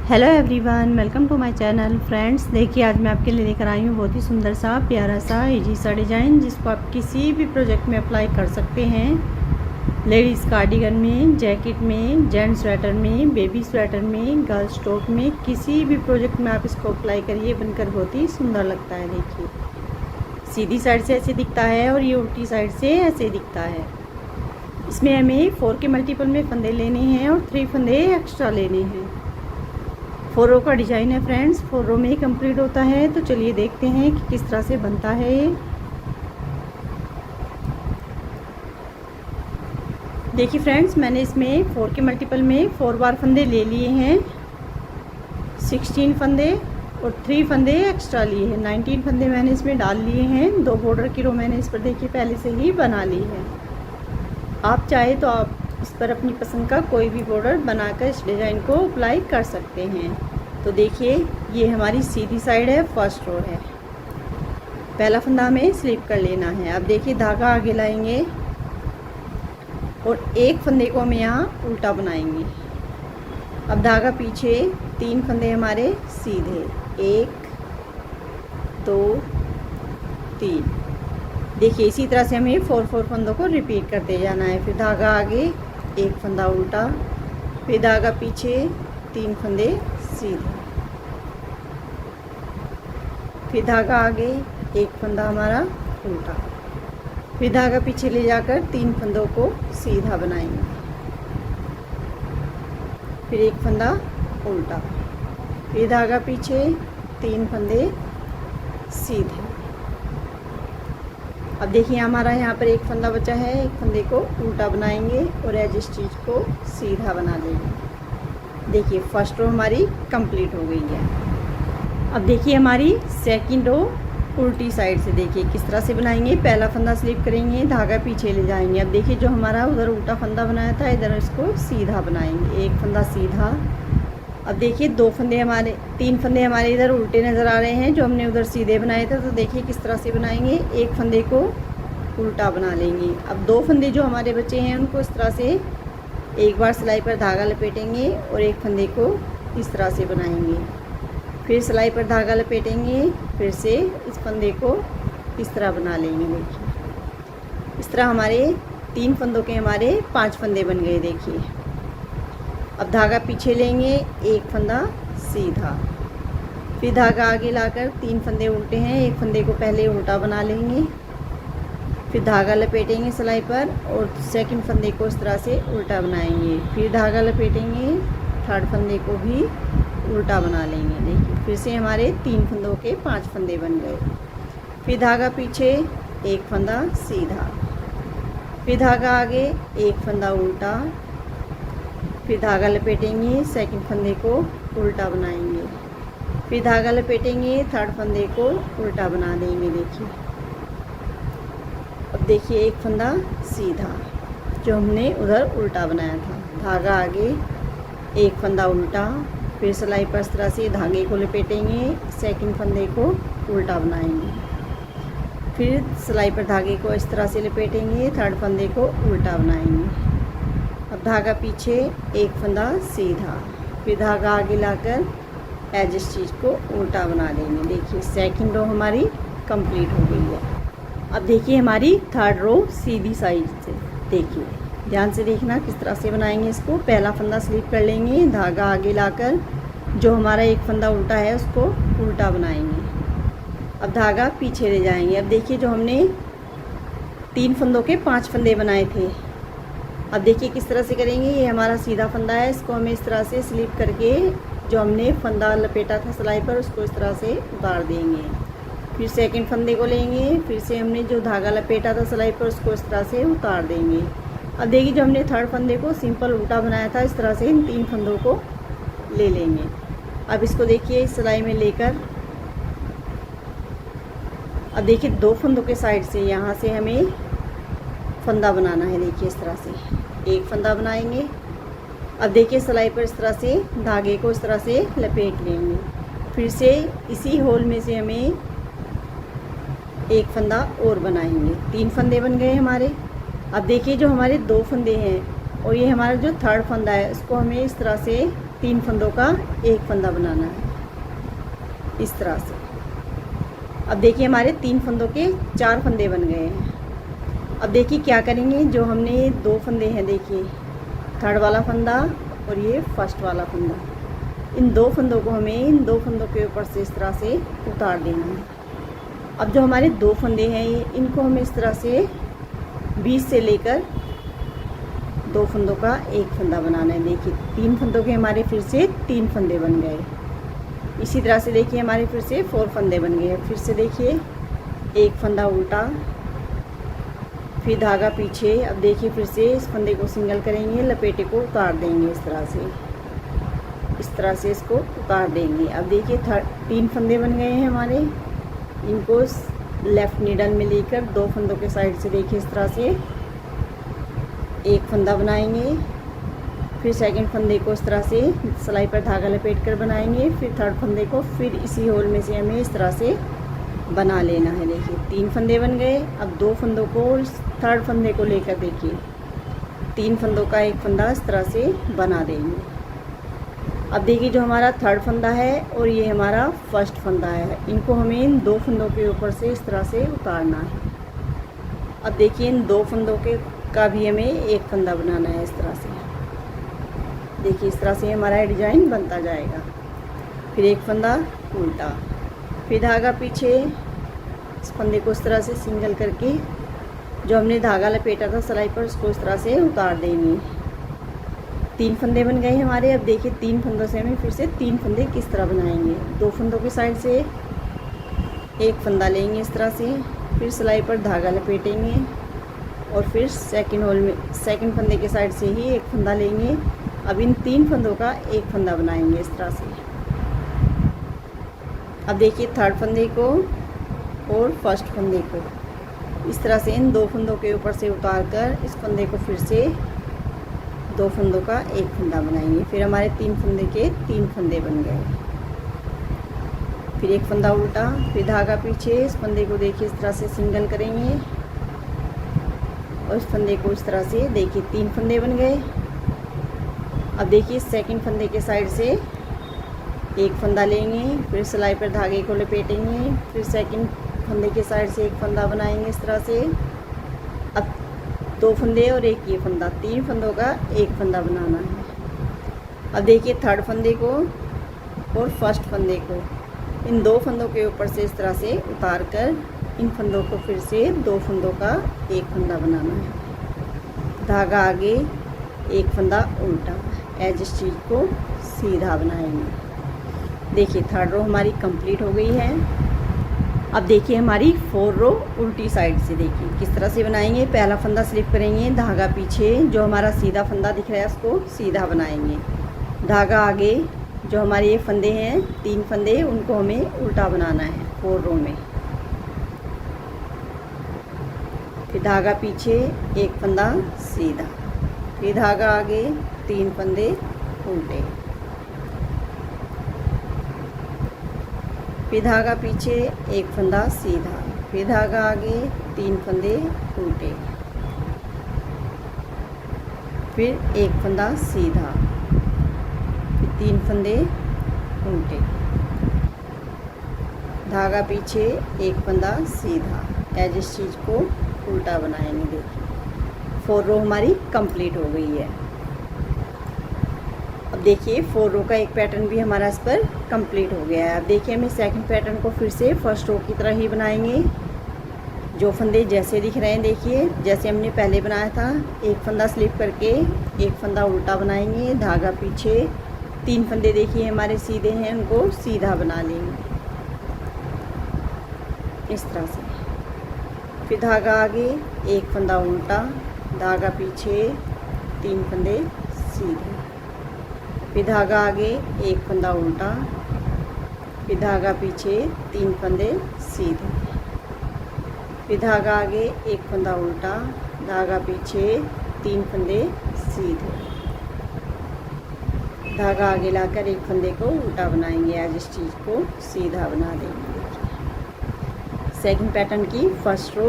Hello everyone, welcome to my channel. Friends, देखिए आज मैं आपके लिए लेकर आई हूँ बहुत ही सुंदर सा प्यारा सा इजी सा डिज़ाइन, जिसको आप किसी भी प्रोजेक्ट में अप्लाई कर सकते हैं। लेडीज़ कार्डिगन में, जैकेट में, जेंट्स स्वेटर में, बेबी स्वेटर में, गर्ल्स टॉप में, किसी भी प्रोजेक्ट में आप इसको अप्लाई करिए, बनकर बहुत ही सुंदर लगता है। देखिए सीधी साइड से ऐसे दिखता है और ये उल्टी साइड से ऐसे दिखता है। इसमें हमें 4 के मल्टीपल में फंदे लेने हैं और 3 फंदे एक्स्ट्रा लेने हैं। 4 रो का डिज़ाइन है फ्रेंड्स, 4 रो में ही कंप्लीट होता है। तो चलिए देखते हैं कि किस तरह से बनता है ये। देखिए फ्रेंड्स, मैंने इसमें 4 के मल्टीपल में 4 बार फंदे ले लिए हैं, 16 फंदे और 3 फंदे एक्स्ट्रा लिए हैं। 19 फंदे मैंने इसमें डाल लिए हैं। 2 बॉर्डर की रो मैंने इस पर देखिए पहले से ही बना ली है। आप चाहे तो आप इस पर अपनी पसंद का कोई भी बॉर्डर बनाकर इस डिज़ाइन को अप्लाई कर सकते हैं। तो देखिए ये हमारी सीधी साइड है, फर्स्ट रो है। पहला फंदा हमें स्लिप कर लेना है। अब देखिए धागा आगे लाएंगे और एक फंदे को हम यहाँ उल्टा बनाएंगे। अब धागा पीछे, 3 फंदे हमारे सीधे, 1 2 3। देखिए इसी तरह से हमें 4 फंदों को रिपीट करते जाना है। फिर धागा आगे, एक फंदा उल्टा, फिर धागा पीछे, 3 फंदे सीधे, फिर धागा आगे, एक फंदा हमारा उल्टा, फिर धागा पीछे ले जाकर 3 फंदों को सीधा बनाएंगे, फिर एक फंदा उल्टा, फिर धागा पीछे, 3 फंदे सीधे। अब देखिए हमारा यहाँ पर एक फंदा बचा है, एक फंदे को उल्टा बनाएंगे और एज स्टिच को सीधा बना देंगे। देखिए फर्स्ट रो हमारी कंप्लीट हो गई है। अब देखिए हमारी सेकंड रो उल्टी साइड से देखिए किस तरह से बनाएंगे। पहला फंदा स्लिप करेंगे, धागा पीछे ले जाएंगे। अब देखिए जो हमारा उधर उल्टा फंदा बनाया था, इधर इसको सीधा बनाएंगे, एक फंदा सीधा। अब देखिए 2 फंदे हमारे, 3 फंदे हमारे इधर उल्टे नज़र आ रहे हैं जो हमने उधर सीधे बनाए थे। तो देखिए किस तरह से बनाएंगे, एक फंदे को उल्टा बना लेंगे। अब 2 फंदे जो हमारे बचे हैं उनको इस तरह से एक बार सिलाई पर धागा लपेटेंगे और एक फंदे को इस तरह से बनाएंगे, फिर सिलाई पर धागा लपेटेंगे, फिर से इस फंदे को इस तरह बना लेंगे। देखिए इस तरह हमारे 3 फंदों के हमारे 5 फंदे बन गए। देखिए अब धागा पीछे लेंगे, एक फंदा सीधा, फिर धागा आगे लाकर 3 फंदे उल्टे हैं, एक फंदे को पहले उल्टा बना लेंगे, फिर धागा लपेटेंगे सिलाई पर और सेकंड फंदे को इस तरह से उल्टा बनाएंगे, फिर धागा लपेटेंगे, थर्ड फंदे को भी उल्टा बना लेंगे। देखिए फिर से हमारे 3 फंदों के 5 फंदे बन गए। फिर धागा पीछे, एक फंदा सीधा, फिर धागा आगे, एक फंदा उल्टा, फिर धागा लपेटेंगे, सेकंड फंदे को उल्टा बनाएंगे, फिर धागा लपेटेंगे, थर्ड फंदे को उल्टा बना देंगे। देखिए अब देखिए एक फंदा सीधा जो हमने उधर उल्टा बनाया था, धागा आगे, एक फंदा उल्टा, फिर सिलाई पर इस तरह से धागे को लपेटेंगे, सेकंड फंदे को उल्टा बनाएंगे, फिर सिलाई पर धागे को इस तरह से लपेटेंगे, थर्ड फंदे को उल्टा बनाएंगे। अब धागा पीछे, एक फंदा सीधा, फिर धागा आगे लाकर एज स्टिच को उल्टा बना देंगे। देखिए सेकंड रो हमारी कंप्लीट हो गई है। अब देखिए हमारी थर्ड रो सीधी साइड से, देखिए ध्यान से देखना किस तरह से बनाएंगे इसको। पहला फंदा स्लिप कर लेंगे, धागा आगे लाकर जो हमारा एक फंदा उल्टा है उसको उल्टा बनाएंगे। अब धागा पीछे ले जाएंगे। अब देखिए जो हमने 3 फंदों के 5 फंदे बनाए थे, अब देखिए किस तरह से करेंगे। ये हमारा सीधा फंदा है, इसको हमें इस तरह से स्लिप करके जो हमने फंदा लपेटा था सिलाई पर उसको इस तरह से उतार देंगे। फिर सेकंड फंदे को लेंगे, फिर से हमने जो धागा लपेटा था सिलाई पर उसको इस तरह से उतार देंगे। अब देखिए जो हमने थर्ड फंदे को सिंपल उल्टा बनाया था, इस तरह से इन 3 फंदों को ले लेंगे। अब इसको देखिए इस सिलाई में लेकर, अब देखिए 2 फंदों के साइड से यहाँ से हमें फंदा बनाना है। देखिए इस तरह से एक फंदा बनाएंगे। अब देखिए सिलाई पर इस तरह से धागे को इस तरह से लपेट लेंगे, फिर से इसी होल में से हमें एक फंदा और बनाएंगे। 3 फंदे बन गए हमारे। अब देखिए जो हमारे 2 फंदे हैं और ये हमारा जो थर्ड फंदा है उसको हमें इस तरह से 3 फंदों का एक फंदा बनाना है इस तरह से। अब देखिए हमारे 3 फंदों के 4 फंदे बन गए हैं। अब देखिए क्या करेंगे, जो हमने 2 फंदे हैं, देखिए थर्ड वाला फंदा और ये फर्स्ट वाला फंदा, इन 2 फंदों को हमें इन 2 फंदों के ऊपर से इस तरह से उतार देना है। अब जो हमारे 2 फंदे हैं इनको हमें इस तरह से बीच से लेकर 2 फंदों का एक फंदा बनाना है। देखिए 3 फंदों के हमारे फिर से 3 फंदे बन गए। इसी तरह से देखिए हमारे फिर से 4 फंदे बन गए। फिर से देखिए एक फंदा उल्टा, फिर धागा पीछे। अब देखिए फिर से इस फंदे को सिंगल करेंगे, लपेटे को उतार देंगे इस तरह से इसको उतार देंगे। अब देखिए 3 फंदे बन गए हैं हमारे, इनको लेफ़्ट नीडल में लेकर 2 फंदों के साइड से देखिए इस तरह से एक फंदा बनाएंगे। फिर सेकंड फंदे को इस तरह से सिलाई पर धागा लपेट कर बनाएंगे। फिर थर्ड फंदे को फिर इसी होल में से हमें इस तरह से बना लेना है। देखिए 3 फंदे बन गए। अब 2 फंदों को थर्ड फंदे को लेकर देखिए 3 फंदों का एक फंदा इस तरह से बना देंगे। अब देखिए जो हमारा थर्ड फंदा है और ये हमारा फर्स्ट फंदा है, इनको हमें इन 2 फंदों के ऊपर से इस तरह से उतारना है। अब देखिए इन 2 फंदों के का भी हमें एक फंदा बनाना है इस तरह से। देखिए इस तरह से हमारा डिज़ाइन बनता जाएगा। फिर एक फंदा उल्टा, फिर धागा पीछे, इस फंदे को इस तरह से सिंगल करके जो हमने धागा लपेटा था सिलाई पर उसको इस तरह से उतार देंगे। 3 फंदे बन गए हमारे। अब देखिए 3 फंदों से हमें फिर से 3 फंदे किस तरह बनाएंगे। 2 फंदों की साइड से एक फंदा लेंगे इस तरह से, फिर सिलाई पर धागा लपेटेंगे और फिर सेकंड फंदे के साइड से ही एक फंदा लेंगे। अब इन 3 फंदों का एक फंदा बनाएंगे इस तरह से। अब देखिए थर्ड फंदे को और फर्स्ट फंदे को इस तरह से इन 2 फंदों के ऊपर से उतार कर इस फंदे को फिर से 2 फंदों का एक फंदा बनाएंगे। फिर हमारे 3 फंदे के 3 फंदे बन गए। फिर एक फंदा उल्टा, फिर धागा पीछे, इस फंदे को देखिए इस तरह से सिंगल करेंगे और इस फंदे को इस तरह से देखिए 3 फंदे बन गए। अब देखिए सेकंड फंदे के साइड से एक फंदा लेंगे, फिर सिलाई पर धागे को लपेटेंगे, फिर सेकंड फंदे के साइड से एक फंदा बनाएंगे इस तरह से। अब 2 फंदे और एक ये फंदा, 3 फंदों का एक फंदा बनाना है। अब देखिए थर्ड फंदे को और फर्स्ट फंदे को इन 2 फंदों के ऊपर से इस तरह से उतार कर इन फंदों को फिर से 2 फंदों का एक फंदा बनाना है। धागा आगे, एक फंदा उल्टा, एज स्टिच को सीधा बनाएंगे। देखिए थर्ड रो हमारी कंप्लीट हो गई है। अब देखिए हमारी 4 रो उल्टी साइड से देखिए किस तरह से बनाएंगे। पहला फंदा स्लिप करेंगे, धागा पीछे, जो हमारा सीधा फंदा दिख रहा है उसको सीधा बनाएंगे। धागा आगे, जो हमारे ये फंदे हैं 3 फंदे, उनको हमें उल्टा बनाना है 4 रो में। फिर धागा पीछे, एक फंदा सीधा, फिर धागा आगे, 3 फंदे उल्टे, फिर धागा पीछे, एक फंदा सीधा, फिर धागा आगे, 3 फंदे उल्टे, फिर एक फंदा सीधा, फिर 3 फंदे उल्टे, धागा पीछे, एक फंदा सीधा, एज इस चीज़ को उल्टा बनाएंगे। देखिए 4 रो हमारी कंप्लीट हो गई है। अब देखिए 4 रो का एक पैटर्न भी हमारा इस पर कंप्लीट हो गया है। अब देखिए हमें सेकंड पैटर्न को फिर से फर्स्ट रो की तरह ही बनाएंगे। जो फंदे जैसे दिख रहे हैं देखिए जैसे हमने पहले बनाया था, एक फंदा स्लिप करके एक फंदा उल्टा बनाएंगे, धागा पीछे, 3 फंदे देखिए हमारे सीधे हैं, उनको सीधा बना लेंगे इस तरह से। फिर धागा आगे, एक फंदा उल्टा, धागा पीछे, 3 फंदे सीधे, फिर धागा आगे, एक फंदा उल्टा, फिर धागा पीछे, 3 फंदे सीधे, फिर धागा आगे, एक फंदा उल्टा, धागा पीछे, 3 फंदे सीधे, धागा आगे लाकर एक फंदे को उल्टा बनाएंगे, एज इस चीज़ को सीधा बना देंगे। सेकंड पैटर्न की फर्स्ट रो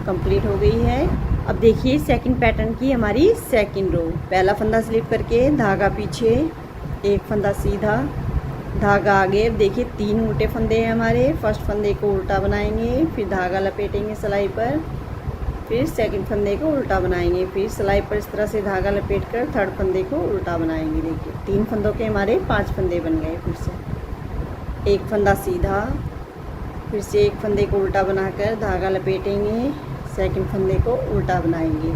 कंप्लीट हो गई है। अब देखिए सेकंड पैटर्न की हमारी सेकंड रो, पहला फंदा स्लिप करके धागा पीछे, एक फंदा सीधा, धागा आगे। अब देखिए 3 उल्टे फंदे हैं हमारे। फर्स्ट फंदे को उल्टा बनाएंगे, फिर धागा लपेटेंगे सिलाई पर, फिर सेकंड फंदे को उल्टा बनाएंगे, फिर सिलाई पर इस तरह से धागा लपेटकर थर्ड फंदे को उल्टा बनाएंगे। देखिए 3 फंदों के हमारे 5 फंदे बन गए। फिर से एक फंदा सीधा, फिर से एक फंदे को उल्टा बनाकर धागा लपेटेंगे, सेकंड फंदे को उल्टा बनाएंगे,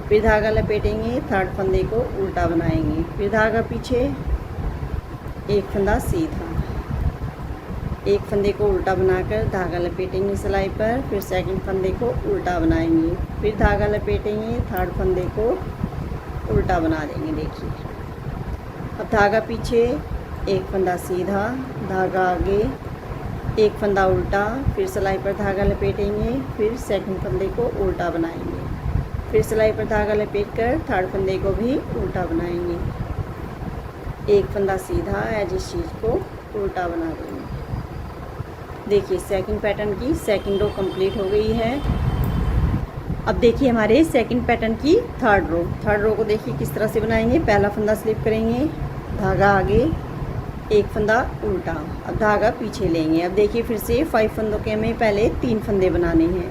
फिर धागा लपेटेंगे, थर्ड फंदे को उल्टा बनाएंगे, फिर धागा पीछे, एक फंदा सीधा, एक फंदे को उल्टा बनाकर धागा लपेटेंगे सिलाई पर, फिर सेकंड फंदे को उल्टा बनाएंगे, फिर धागा लपेटेंगे, थर्ड फंदे को उल्टा बना देंगे। देखिए अब धागा पीछे, एक फंदा सीधा, धागा आगे, एक फंदा उल्टा, फिर सिलाई पर धागा लपेटेंगे, फिर सेकंड फंदे को उल्टा बनाएंगे, फिर सिलाई पर धागा लपेटकर थर्ड फंदे को भी उल्टा बनाएंगे, एक फंदा सीधा, एज इस चीज़ को उल्टा बना देंगे। देखिए सेकंड पैटर्न की सेकंड रो कंप्लीट हो गई है। अब देखिए हमारे सेकंड पैटर्न की थर्ड रो को देखिए किस तरह से बनाएंगे। पहला फंदा स्लिप करेंगे, धागा आगे, एक फंदा उल्टा, अब धागा पीछे लेंगे। अब देखिए फिर से 5 फंदों के हमें पहले 3 फंदे बनाने हैं।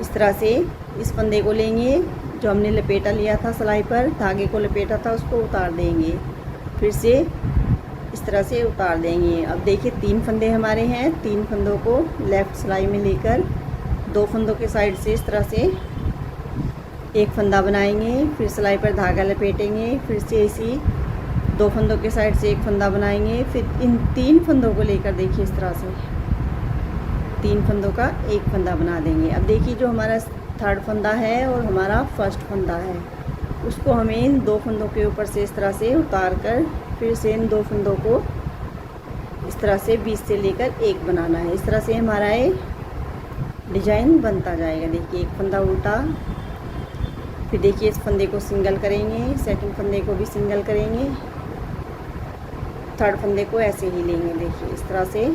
इस तरह से इस फंदे को लेंगे जो हमने लपेटा लिया था सिलाई पर, धागे को लपेटा था उसको उतार देंगे, फिर से इस तरह से उतार देंगे। अब देखिए 3 फंदे हमारे हैं, 3 फंदों को लेफ़्ट सिलाई में लेकर 2 फंदों के साइड से इस तरह से एक फंदा बनाएंगे, फिर सिलाई पर धागा लपेटेंगे, फिर से इसी 2 फंदों के साइड से एक फंदा बनाएंगे, फिर इन 3 फंदों को लेकर देखिए इस तरह से 3 फंदों का एक फंदा बना देंगे। अब देखिए जो हमारा थर्ड फंदा है और हमारा फर्स्ट फंदा है उसको हमें इन 2 फंदों के ऊपर से इस तरह से उतार कर फिर से इन 2 फंदों को इस तरह से बीच से लेकर एक बनाना है। इस तरह से हमारा ये डिजाइन बनता जाएगा। देखिए एक फंदा उल्टा, फिर देखिए इस फंदे को सिंगल करेंगे, सेकंड फंदे को भी सिंगल करेंगे, थर्ड फंदे को ऐसे ही लेंगे। देखिए इस तरह से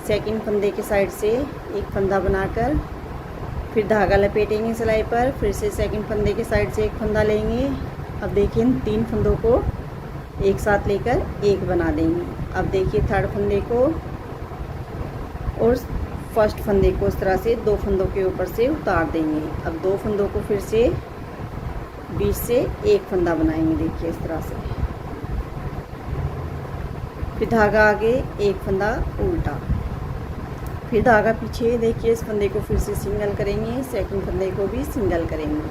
सेकंड फंदे के साइड से एक फंदा बनाकर फिर धागा लपेटेंगे सिलाई पर, फिर से सेकंड फंदे के साइड से एक फंदा लेंगे। अब देखिए इन 3 फंदों को एक साथ लेकर एक बना देंगे। अब देखिए थर्ड फंदे को और फर्स्ट फंदे को इस तरह से 2 फंदों के ऊपर से उतार देंगे। अब 2 फंदों को फिर से बीच से एक फंदा बनाएंगे। देखिए इस तरह से, फिर धागा आगे, एक फंदा उल्टा, फिर धागा पीछे। देखिए इस फंदे को फिर से सिंगल करेंगे, सेकंड फंदे को भी सिंगल करेंगे।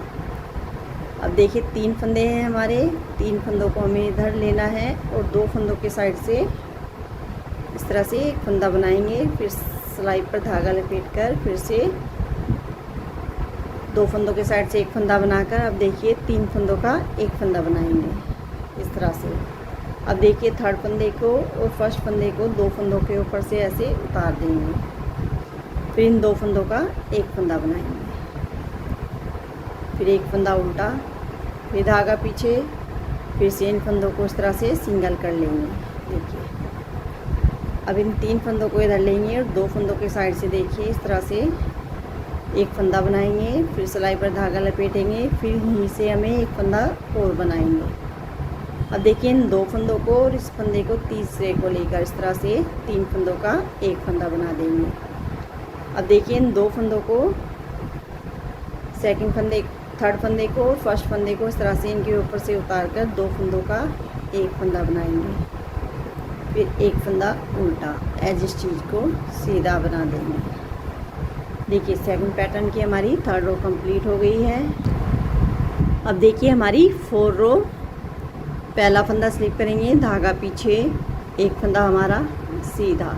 अब देखिए 3 फंदे हैं हमारे, 3 फंदों को हमें इधर लेना है और 2 फंदों के साइड से इस तरह से एक फंदा बनाएंगे, फिर सिलाई पर धागा लपेटकर फिर से 2 फंदों के साइड से एक फंदा बनाकर अब देखिए 3 फंदों का एक फंदा बनाएंगे इस तरह से। अब देखिए थर्ड फंदे को और फर्स्ट फंदे को 2 फंदों के ऊपर से ऐसे उतार देंगे, फिर इन 2 फंदों का एक फंदा बनाएंगे, फिर एक फंदा उल्टा, फिर धागा पीछे, फिर से इन फंदों को इस तरह से सिंगल कर लेंगे। देखिए अब इन 3 फंदों को इधर लेंगे और 2 फंदों के साइड से देखिए इस तरह से एक फंदा बनाएंगे, फिर सिलाई पर धागा लपेटेंगे, फिर यहीं से हमें एक फंदा और बनाएंगे। अब देखिए इन 2 फंदों को और इस फंदे को तीसरे को लेकर इस तरह से 3 फंदों का एक फंदा बना देंगे। अब देखिए इन 2 फंदों को सेकंड फंदे, थर्ड फंदे को और फर्स्ट फंदे को इस तरह से इनके ऊपर से उतार कर 2 फंदों का एक फंदा बनाएंगे, फिर एक फंदा उल्टा, एज इस चीज़ को सीधा बना देंगे। देखिए सेकंड पैटर्न की हमारी थर्ड रो कंप्लीट हो गई है। अब देखिए हमारी 4 रो, पहला फंदा स्लिप करेंगे, धागा पीछे, एक फंदा हमारा सीधा,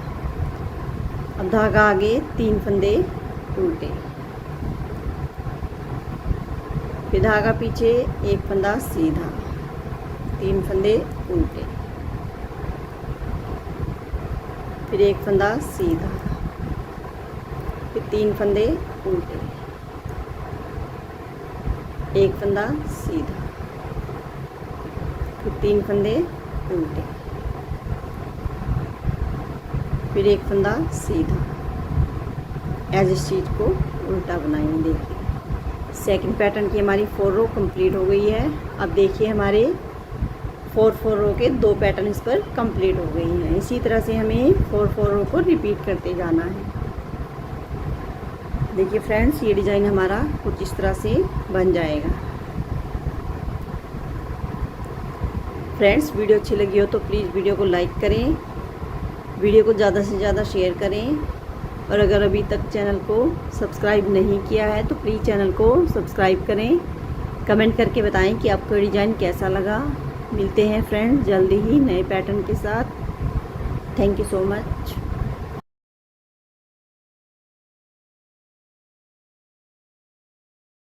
अब धागा आगे, 3 फंदे उल्टे, फिर धागा पीछे, एक फंदा सीधा, 3 फंदे उल्टे, फिर एक फंदा सीधा, फिर 3 फंदे उल्टे, एक फंदा सीधा, फिर 3 फंदे उल्टे, फिर एक फंदा सीधा, एज इस चीज़ को उल्टा बनाएंगे। देखिए सेकंड पैटर्न की हमारी 4 रो कंप्लीट हो गई है। अब देखिए हमारे 4 रो के 2 पैटर्न इस पर कंप्लीट हो गई हैं। इसी तरह से हमें 4 रो को रिपीट करते जाना है। देखिए फ्रेंड्स, ये डिज़ाइन हमारा कुछ इस तरह से बन जाएगा। फ्रेंड्स, वीडियो अच्छी लगी हो तो प्लीज़ वीडियो को लाइक करें, वीडियो को ज़्यादा से ज़्यादा शेयर करें, और अगर अभी तक चैनल को सब्सक्राइब नहीं किया है तो प्लीज़ चैनल को सब्सक्राइब करें। कमेंट करके बताएं कि आपको डिज़ाइन कैसा लगा। मिलते हैं फ्रेंड्स जल्दी ही नए पैटर्न के साथ। Thank you so much.